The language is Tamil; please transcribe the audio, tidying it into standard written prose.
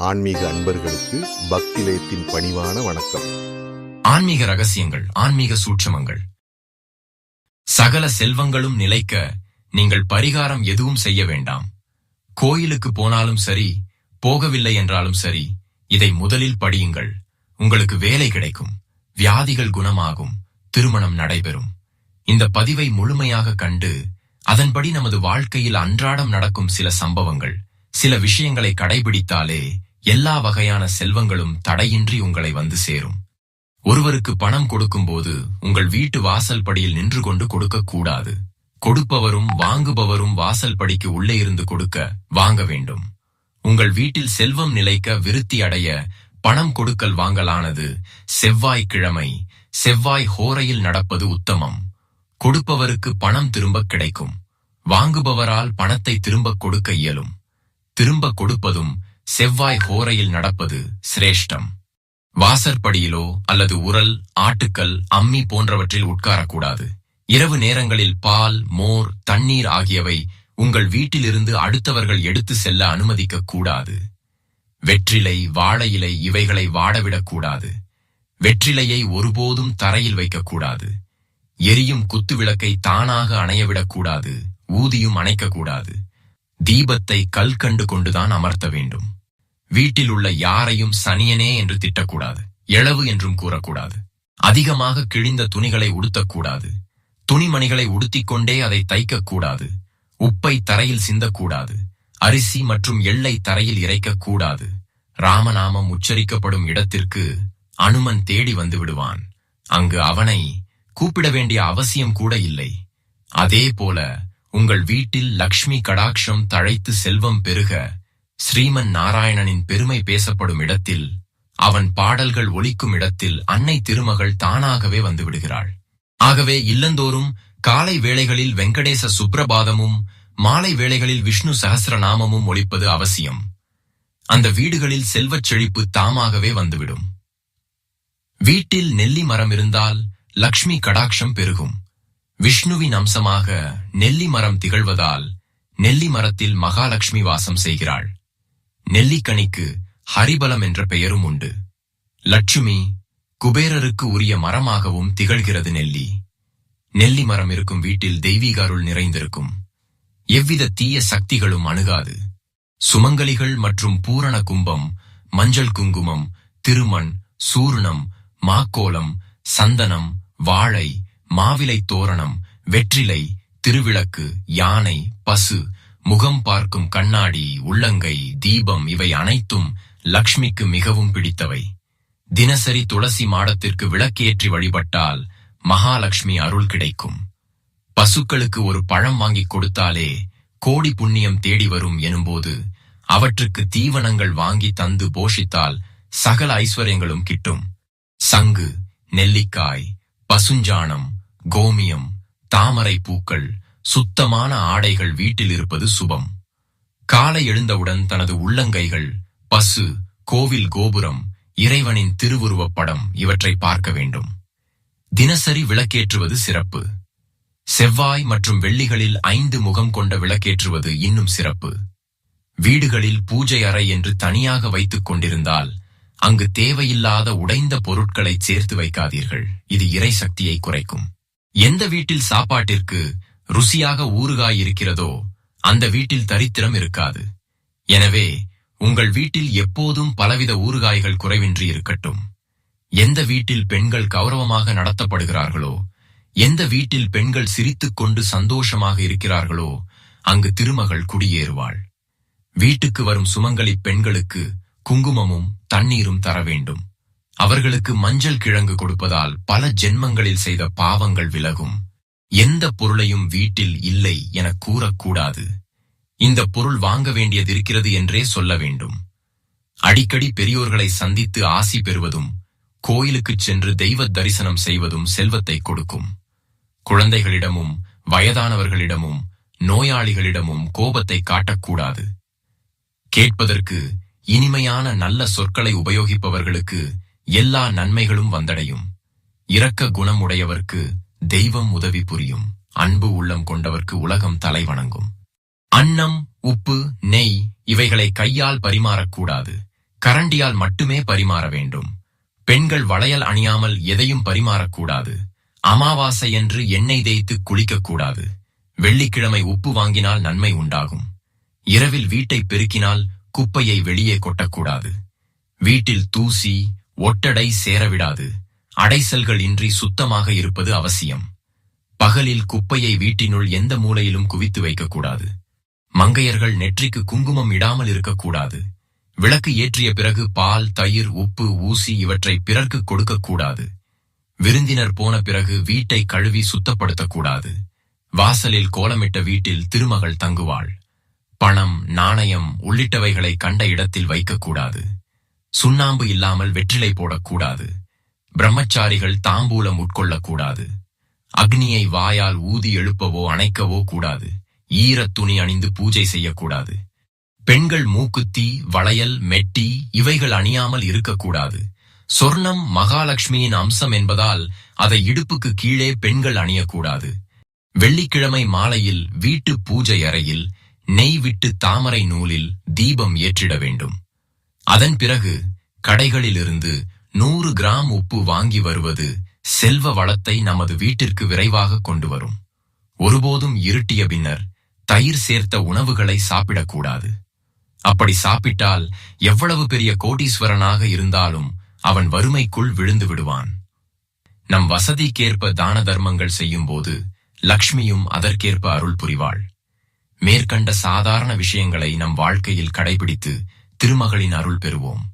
ஆன்மீக அன்பர்களுக்கு பக்திலயத்தின் பணிவான வணக்கம். ஆன்மீக ரகசியங்கள், ஆன்மீக சூட்சமங்கள். சகல செல்வங்களும் நிலைக்க நீங்கள் பரிகாரம் எதுவும் செய்ய வேண்டாம். கோயிலுக்கு போனாலும் சரி, போகவில்லை என்றாலும் சரி, இதை முதலில் படியுங்கள். உங்களுக்கு வேலை கிடைக்கும், வியாதிகள் குணமாகும், திருமணம் நடைபெறும். இந்த பதிவை முழுமையாக கண்டு அதன்படி நமது வாழ்க்கையில் அன்றாடம் நடக்கும் சில சம்பவங்கள், சில விஷயங்களை கடைபிடித்தாலே எல்லா வகையான செல்வங்களும் தடையின்றி உங்களை வந்து சேரும். ஒருவருக்கு பணம் கொடுக்கும்போது உங்கள் வீட்டு வாசல் படியில் நின்று கொண்டு கொடுக்க கூடாது. கொடுப்பவரும் வாங்குபவரும் வாசல் படிக்கு உள்ளே இருந்து கொடுக்க வாங்க வேண்டும். உங்கள் வீட்டில் செல்வம் நிலைக்க, விருத்தி அடைய பணம் கொடுக்கல் வாங்கலானது செவ்வாய்க்கிழமை, செவ்வாய் ஹோரையில் நடப்பது உத்தமம். கொடுப்பவருக்கு பணம் திரும்ப கிடைக்கும், வாங்குபவரால் பணத்தை திரும்ப கொடுக்க இயலும். திரும்ப கொடுப்பதும் செவ்வாய் ஹோரையில் நடப்பது சிரேஷ்டம். வாசற்படியிலோ அல்லது உரல், ஆட்டுக்கல், அம்மி போன்றவற்றில் உட்காரக்கூடாது. இரவு நேரங்களில் பால், மோர், தண்ணீர் ஆகியவை உங்கள் வீட்டிலிருந்து அடுத்தவர்கள் எடுத்து செல்ல அனுமதிக்க கூடாது. வெற்றிலை, வாழை இலை இவைகளை வாடவிடக்கூடாது. வெற்றிலையை ஒருபோதும் தரையில் வைக்கக்கூடாது. எரியும் குத்து விளக்கை தானாக அணையவிடக்கூடாது. ஊதியும் அணைக்கக்கூடாது. தீபத்தை கல் கண்டு கொண்டுதான் அமர்த்த வேண்டும். வீட்டில் உள்ள யாரையும் சனியனே என்று திட்டக்கூடாது. எழவு என்றும் கூறக்கூடாது. அதிகமாக கிழிந்த துணிகளை உடுத்தக்கூடாது. துணிமணிகளை உடுத்திக்கொண்டே அதை தைக்கக்கூடாது. உப்பை தரையில் சிந்தக்கூடாது. அரிசி மற்றும் எள்ளை தரையில் இறைக்கக்கூடாது. ராமநாமம் உச்சரிக்கப்படும் இடத்திற்கு அனுமன் தேடி வந்து விடுவான். அங்கு அவனை கூப்பிட வேண்டிய அவசியம் கூட இல்லை. அதே போல உங்கள் வீட்டில் லக்ஷ்மி கடாட்சம் தழைத்து செல்வம் பெருக, ஸ்ரீமன் நாராயணனின் பெருமை பேசப்படும் இடத்தில், அவன் பாடல்கள் ஒலிக்கும் இடத்தில் அன்னை திருமகள் தானாகவே வந்து விடுகிறாள். ஆகவே இல்லந்தோறும் காலை வேளைகளில் வெங்கடேச சுப்ரபாதமும், மாலை வேளைகளில் விஷ்ணு சஹஸ்ரநாமமும் ஒலிப்பது அவசியம். அந்த வீடுகளில் செல்வச் செழிப்பு தாமாகவே வந்துவிடும். வீட்டில் நெல்லி மரம் இருந்தால் லக்ஷ்மி கடாட்சம் பெருகும். விஷ்ணுவின் அம்சமாக நெல்லி மரம் திகழ்வதால் நெல்லி மரத்தில் மகாலட்சுமி வாசம் செய்கிறாள். நெல்லிக்கனிக்கு ஹரிபலம் என்ற பெயரும் உண்டு. லட்சுமி, குபேரருக்கு உரிய மரமாகவும் திகழ்கிறது நெல்லி. நெல்லி மரம் இருக்கும் வீட்டில் தெய்வீக அருள் நிறைந்திருக்கும். எவ்வித தீய சக்திகளும் அணுகாது. சுமங்கலிகள் மற்றும் பூரண கும்பம், மஞ்சள் குங்குமம், திருமண், சூர்ணம், மாக்கோலம், சந்தனம், வாழை, மாவிலை தோரணம், வெற்றிலை, திருவிளக்கு, யானை, பசு, முகம் பார்க்கும் கண்ணாடி, உள்ளங்கை, தீபம் இவை அனைத்தும் லக்ஷ்மிக்கு மிகவும் பிடித்தவை. தினசரி துளசி மாடத்திற்கு விளக்கேற்றி வழிபட்டால் மகாலட்சுமி அருள் கிடைக்கும். பசுக்களுக்கு ஒரு பழம் வாங்கி கொடுத்தாலே கோடி புண்ணியம் தேடி வரும் எனும்போது, அவற்றுக்கு தீவனங்கள் வாங்கி தந்து போஷித்தால் சகல ஐஸ்வர்யங்களும் கிட்டும். சங்கு, நெல்லிக்காய், பசுஞ்சாணம், கோமியம், தாமரை பூக்கள், சுத்தமான ஆடைகள் வீட்டில் இருப்பது சுபம். காலை எழுந்தவுடன் தனது உள்ளங்கைகள், பசு, கோவில் கோபுரம், இறைவனின் திருவுருவப் படம் இவற்றை பார்க்க வேண்டும். தினசரி விளக்கேற்றுவது சிறப்பு. செவ்வாய் மற்றும் வெள்ளிகளில் 5 முகம் கொண்ட விளக்கேற்றுவது இன்னும் சிறப்பு. வீடுகளில் பூஜை அறை என்று தனியாக வைத்துக் கொண்டிருந்தால் அங்கு தேவையில்லாத உடைந்த பொருட்களை சேர்த்து வைக்காதீர்கள். இது இறை சக்தியை குறைக்கும். எந்த வீட்டில் சாப்பாட்டிற்கு ருசியாக ஊறுகாய் இருக்கிறதோ அந்த வீட்டில் தரித்திரம் இருக்காது. எனவே உங்கள் வீட்டில் எப்போதும் பலவித ஊறுகாய்கள் குறைவின்றி இருக்கட்டும். எந்த வீட்டில் பெண்கள் கௌரவமாக நடத்தப்படுகிறார்களோ, எந்த வீட்டில் பெண்கள் சிரித்துக் கொண்டு சந்தோஷமாக இருக்கிறார்களோ அங்கு திருமகள் குடியேறுவாள். வீட்டுக்கு வரும் சுமங்கலி பெண்களுக்கு குங்குமமும் தண்ணீரும் தர வேண்டும். அவர்களுக்கு மஞ்சள் கிழங்கு கொடுப்பதால் பல ஜென்மங்களில் செய்த பாவங்கள் விலகும். எந்த பொருளையும் வீட்டில் இல்லை என கூறக்கூடாது. இந்த பொருள் வாங்க வேண்டியதிருக்கிறது என்றே சொல்ல வேண்டும். அடிக்கடி பெரியோர்களை சந்தித்து ஆசி பெறுவதும், கோயிலுக்குச் சென்று தெய்வ தரிசனம் செய்வதும் செல்வத்தை கொடுக்கும். குழந்தைகளிடமும், வயதானவர்களிடமும், நோயாளிகளிடமும் கோபத்தை காட்டக்கூடாது. கேட்பதற்கு இனிமையான நல்ல சொற்களை உபயோகிப்பவர்களுக்கு எல்லா நன்மைகளும் வந்தடையும். இரக்க குணம் உடையவர்க்கு தெய்வம் உதவி புரியும். அன்பு உள்ளம் கொண்டவர்க்கு உலகம் தலை வணங்கும். அன்னம், உப்பு, நெய் இவைகளை கையால் பரிமாறக்கூடாது. கரண்டியால் மட்டுமே பரிமாற வேண்டும். பெண்கள் வளையல் அணியாமல் எதையும் பரிமாறக்கூடாது. அமாவாசையன்று எண்ணெய் தேய்த்து குளிக்கக்கூடாது. வெள்ளிக்கிழமை உப்பு வாங்கினால் நன்மை உண்டாகும். இரவில் வீட்டை பெருக்கினால் குப்பையை வெளியே கொட்டக்கூடாது. வீட்டில் தூசி, ஒட்டடை சேரவிடாது. அடைசல்கள் இன்றி சுத்தமாக இருப்பது அவசியம். பகலில் குப்பையை வீட்டினுள் எந்த மூலையிலும் குவித்து வைக்கக்கூடாது. மங்கையர்கள் நெற்றிக்கு குங்குமம் இடாமல் இருக்கக்கூடாது. விளக்கு ஏற்றிய பிறகு பால், தயிர், உப்பு, ஊசி இவற்றை பிறர்க்கு கொடுக்கக்கூடாது. விருந்தினர் போன பிறகு வீட்டை கழுவி சுத்தப்படுத்தக்கூடாது. வாசலில் கோலமிட்ட வீட்டில் திருமகள் தங்குவாள். பணம், நாணயம் உள்ளிட்டவைகளை கண்ட இடத்தில் வைக்கக்கூடாது. சுண்ணாம்பு இல்லாமல் வெற்றிலை போடக்கூடாது. பிரம்மச்சாரிகள் தாம்பூலம் உட்கொள்ளக்கூடாது. அக்னியை வாயால் ஊதி எழுப்பவோ அணைக்கவோ கூடாது. ஈரத் துணி அணிந்து பூஜை செய்யக்கூடாது. பெண்கள் மூக்குத்தி, வளையல், மெட்டி இவைகள் அணியாமல் இருக்கக்கூடாது. சொர்ணம் மகாலட்சுமியின் அம்சம் என்பதால் அதை இடுப்புக்கு கீழே பெண்கள் அணியக்கூடாது. வெள்ளிக்கிழமை மாலையில் வீட்டு பூஜை அறையில் நெய் விட்டு தாமரை நூலில் தீபம் ஏற்றிட வேண்டும். அதன் பிறகு கடைகளிலிருந்து 100 கிராம் உப்பு வாங்கி வருவது செல்வ வளத்தை நமது வீட்டிற்கு விரைவாக கொண்டு வரும். ஒருபோதும் இருட்டிய பின்னர் தயிர் சேர்த்த உணவுகளை சாப்பிடக்கூடாது. அப்படி சாப்பிட்டால் எவ்வளவு பெரிய கோடீஸ்வரனாக இருந்தாலும் அவன் வறுமைக்குள் விழுந்து விடுவான். நம் வசதிக்கேற்ப தான தர்மங்கள் செய்யும்போது லக்ஷ்மியும் அதற்கேற்ப அருள் புரிவாள். மேற்கண்ட சாதாரண விஷயங்களை நம் வாழ்க்கையில் கடைபிடித்து திருமகளின் அருள் பெறுவோம்.